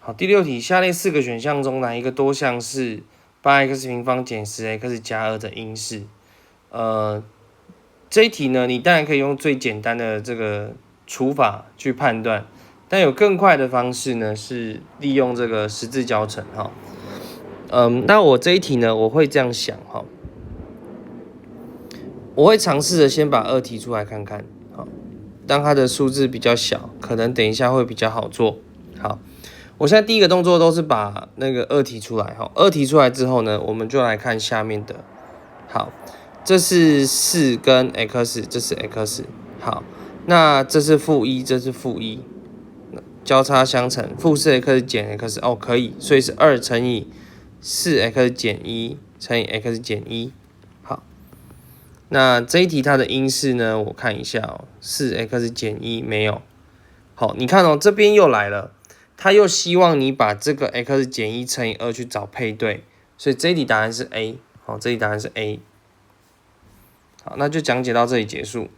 好，第6题，下列4个选项中哪一个多项是8x 平方减 10x 加2的因式？这一题呢，你当然可以用最简单的这个除法去判断，但有更快的方式呢，是利用这个十字交乘哈。那我这一题呢，我会这样想哈，我会尝试着先把2提出来看看，好，当它的数字比较小，可能等一下会比较好做。好，我现在第一个动作都是把那个2提出来，哈，2提出来之后呢，我们就来看下面的。好，这是4跟 x， 这是 x， 好，那这是-1，这是-1，交叉相乘，-4x 减 x， 哦，可以，所以是2乘以4x 减1乘以 x 减1。好，那这一题它的因式呢，我看一下哦，4x 减1没有。好，你看哦，这边又来了，他又希望你把这个 x 减1乘以2去找配对，所以这一题答案是 A。好，这一题答案是 A。好，那就讲解到这里结束。